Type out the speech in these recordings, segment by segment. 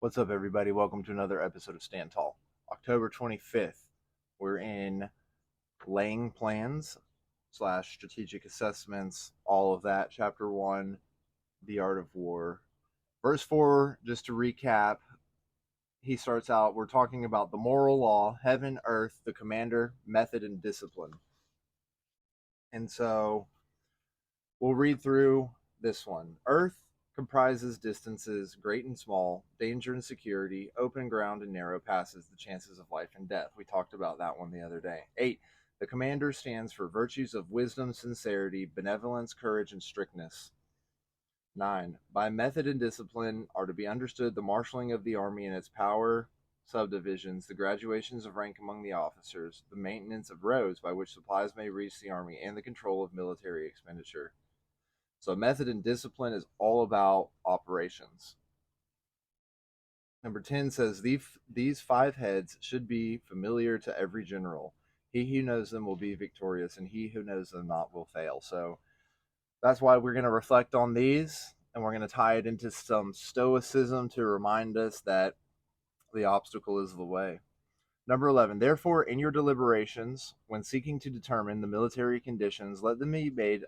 What's up, everybody? Welcome to another episode of Stand Tall. October 25th, we're in laying plans / strategic assessments, all of that. Chapter 1, The Art of War. Verse 4, just to recap, he starts out, we're talking about the moral law, heaven, earth, the commander, method, and discipline. And so we'll read through this one. Earth comprises distances great and small, danger and security, open ground and narrow passes, the chances of life and death. We talked about that one the other day. 8. The commander stands for virtues of wisdom, sincerity, benevolence, courage, and strictness. 9. By method and discipline are to be understood the marshaling of the army and its power subdivisions, the graduations of rank among the officers, the maintenance of roads by which supplies may reach the army, and the control of military expenditure. So method and discipline is all about operations. Number 10 says, these 5 heads should be familiar to every general. He who knows them will be victorious, and he who knows them not will fail. So that's why we're going to reflect on these, and we're going to tie it into some stoicism to remind us that the obstacle is the way. Number 11, therefore, in your deliberations, when seeking to determine the military conditions, let them be made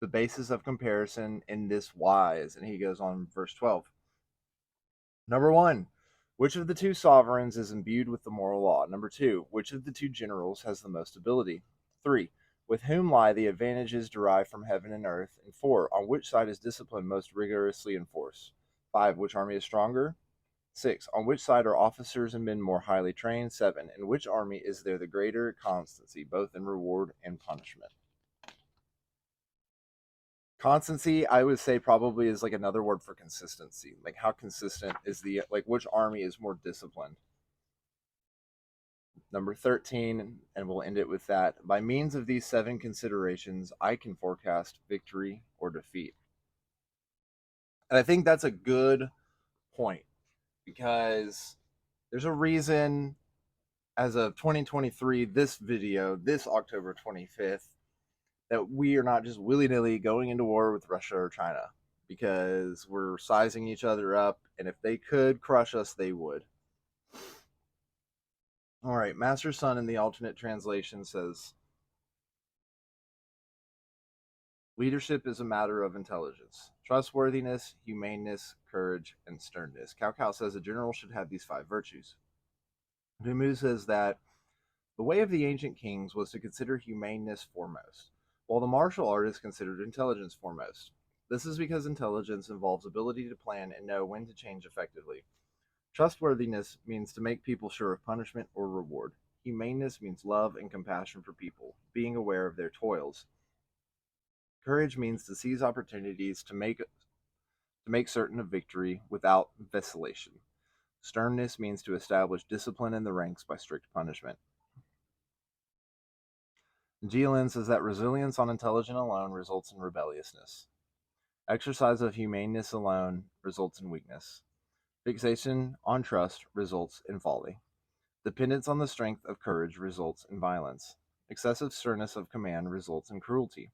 the basis of comparison in this wise. And he goes on, verse 12. Number 1, which of the 2 sovereigns is imbued with the moral law? Number 2, which of the 2 generals has the most ability? 3, with whom lie the advantages derived from heaven and earth? And 4, on which side is discipline most rigorously enforced? 5, which army is stronger? 6, on which side are officers and men more highly trained? 7, in which army is there the greater constancy, both in reward and punishment? Constancy, I would say, probably is like another word for consistency. Like, how consistent is which army is more disciplined? Number 13, and we'll end it with that. By means of these 7 considerations, I can forecast victory or defeat. And I think that's a good point, because there's a reason, as of 2023, this video, this October 25th, that we are not just willy-nilly going into war with Russia or China, because we're sizing each other up, and if they could crush us, they would. All right, Master Sun in the alternate translation says, leadership is a matter of intelligence, trustworthiness, humaneness, courage, and sternness. Cao Cao says a general should have these 5 virtues. Dumu says that the way of the ancient kings was to consider humaneness foremost, while the martial art is considered intelligence foremost. This is because intelligence involves ability to plan and know when to change effectively. Trustworthiness means to make people sure of punishment or reward. Humaneness means love and compassion for people, being aware of their toils. Courage means to seize opportunities to make certain of victory without vacillation. Sternness means to establish discipline in the ranks by strict punishment. Jilin says that resilience on intelligence alone results in rebelliousness. Exercise of humaneness alone results in weakness. Fixation on trust results in folly. Dependence on the strength of courage results in violence. Excessive sternness of command results in cruelty.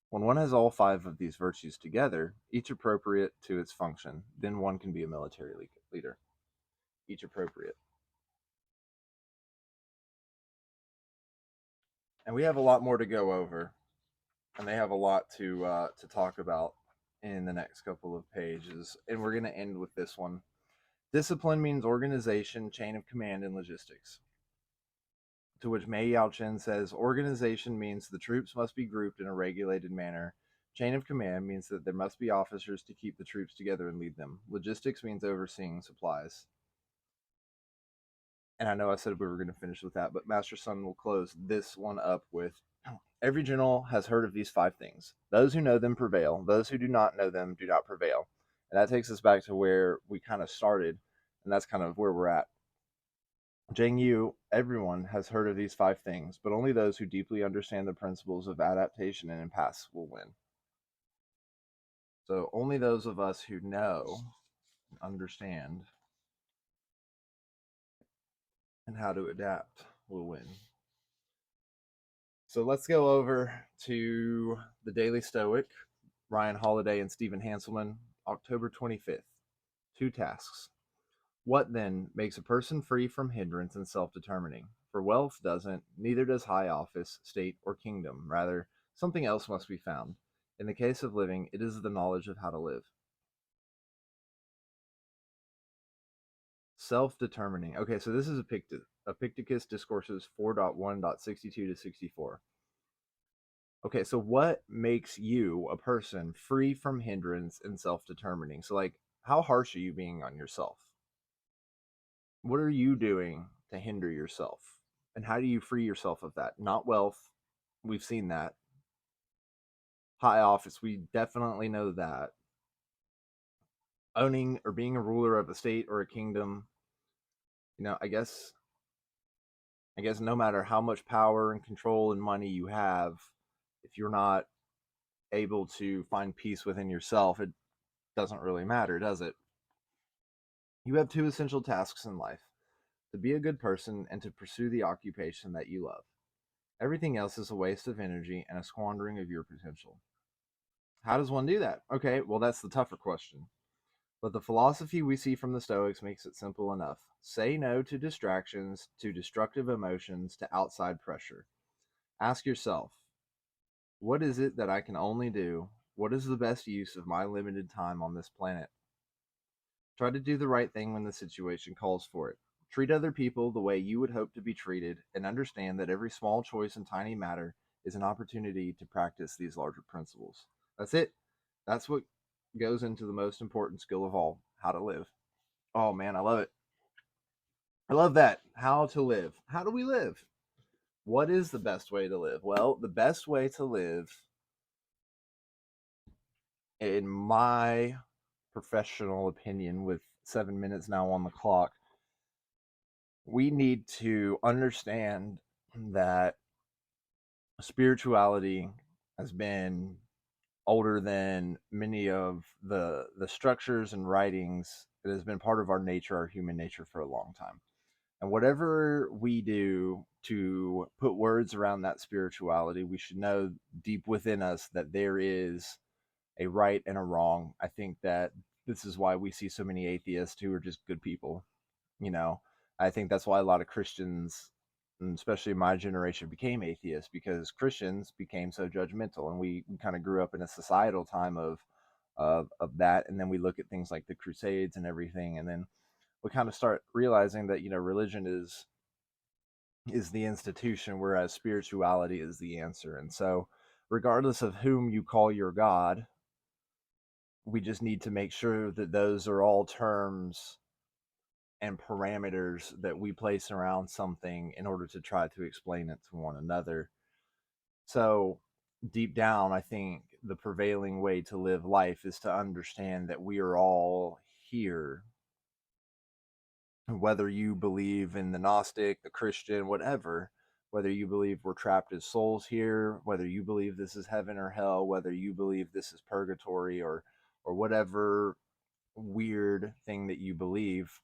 When one has all 5 of these virtues together, each appropriate to its function, then one can be a military leader. Each appropriate. And we have a lot more to go over, and they have a lot to talk about in the next couple of pages. And we're going to end with this one. Discipline means organization, chain of command, and logistics. To which Mei Yaochen says, organization means the troops must be grouped in a regulated manner. Chain of command means that there must be officers to keep the troops together and lead them. Logistics means overseeing supplies. And I know I said we were going to finish with that, but Master Sun will close this one up with, every general has heard of these 5 things. Those who know them prevail. Those who do not know them do not prevail. And that takes us back to where we kind of started, and that's kind of where we're at. Zheng Yu, everyone has heard of these 5 things, but only those who deeply understand the principles of adaptation and impasse will win. So only those of us who know, understand, and how to adapt will win. So let's go over to the Daily Stoic, Ryan Holiday and Stephen Hanselman, October 25th, 2 tasks. What then makes a person free from hindrance and self-determining? For wealth doesn't, neither does high office, state, or kingdom. Rather, something else must be found. In the case of living, it is the knowledge of how to live. Self-determining. Okay, so this is Epictetus Discourses 4.1.62 to 64. Okay, so what makes you, a person, free from hindrance and self-determining? So, like, how harsh are you being on yourself? What are you doing to hinder yourself? And how do you free yourself of that? Not wealth. We've seen that. High office. We definitely know that. Owning or being a ruler of a state or a kingdom. I guess no matter how much power and control and money you have, if you're not able to find peace within yourself, it doesn't really matter, does it? You have 2 essential tasks in life: to be a good person and to pursue the occupation that you love. Everything else is a waste of energy and a squandering of your potential. How does one do that? Okay, well, that's the tougher question. But the philosophy we see from the Stoics makes it simple enough. Say no to distractions, to destructive emotions, to outside pressure. Ask yourself, what is it that I can only do? What is the best use of my limited time on this planet? Try to do the right thing when the situation calls for it. Treat other people the way you would hope to be treated, and understand that every small choice and tiny matter is an opportunity to practice these larger principles. That's it. That's what goes into the most important skill of all: how to live. Oh man, I love it. I love that. How to live. How do we live? What is the best way to live? Well, the best way to live, in my professional opinion, with 7 minutes now on the clock, we need to understand that spirituality has been older than many of the structures and writings. It has been part of our nature, our human nature, for a long time. And whatever we do to put words around that spirituality, we should know deep within us that there is a right and a wrong. I think that this is why we see so many atheists who are just good people. you know I think that's why a lot of Christians, and especially my generation, became atheists, because Christians became so judgmental, and we kind of grew up in a societal time of that. And then we look at things like the Crusades and everything, and then we kind of start realizing that religion is the institution, whereas spirituality is the answer. And so, regardless of whom you call your God, we just need to make sure that those are all terms and parameters that we place around something in order to try to explain it to one another. So, deep down, I think the prevailing way to live life is to understand that we are all here. Whether you believe in the Gnostic, the Christian, whatever, whether you believe we're trapped as souls here, whether you believe this is heaven or hell, whether you believe this is purgatory, or whatever weird thing that you believe.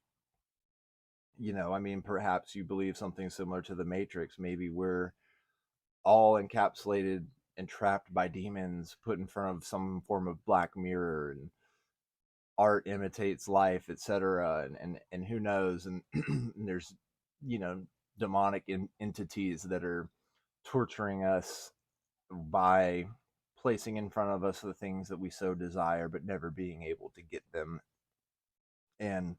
I mean, perhaps you believe something similar to the Matrix. Maybe we're all encapsulated and trapped by demons, put in front of some form of black mirror, and art imitates life, etc. And who knows? And there's demonic entities that are torturing us by placing in front of us the things that we so desire, but never being able to get them. And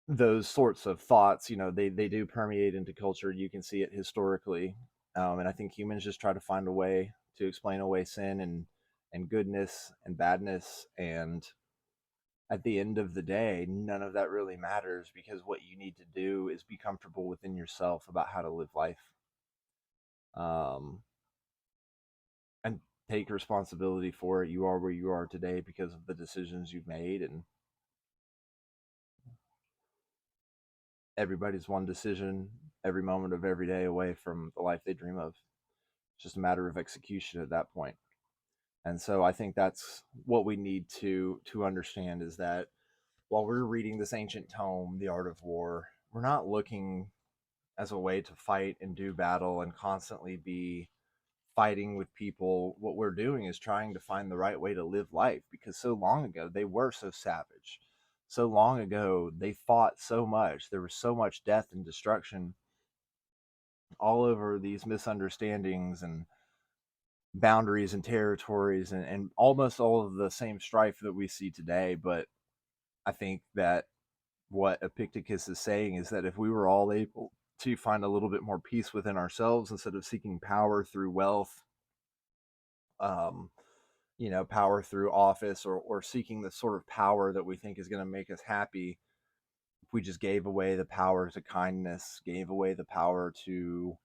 those sorts of thoughts, they do permeate into culture. You can see it historically. And I think humans just try to find a way to explain away sin and goodness and badness. And at the end of the day, none of that really matters, because what you need to do is be comfortable within yourself about how to live life, um, and take responsibility for it. You are where you are today because of the decisions you've made, and everybody's one decision every moment of every day away from the life they dream of. It's just a matter of execution at that point. And so I think that's what we need to understand, is that while we're reading this ancient tome, The Art of War, we're not looking as a way to fight and do battle and constantly be fighting with people. What we're doing is trying to find the right way to live life, because so long ago they were so savage. so long ago, they fought so much. There was so much death and destruction all over these misunderstandings and boundaries and territories, and almost all of the same strife that we see today. But I think that what Epictetus is saying is that if we were all able to find a little bit more peace within ourselves instead of seeking power through wealth, um, power through office, or seeking the sort of power that we think is going to make us happy, if we just gave away the power to kindness, gave away the power to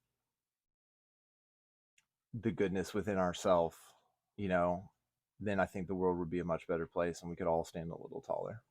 the goodness within ourselves, you know, then I think the world would be a much better place and we could all stand a little taller.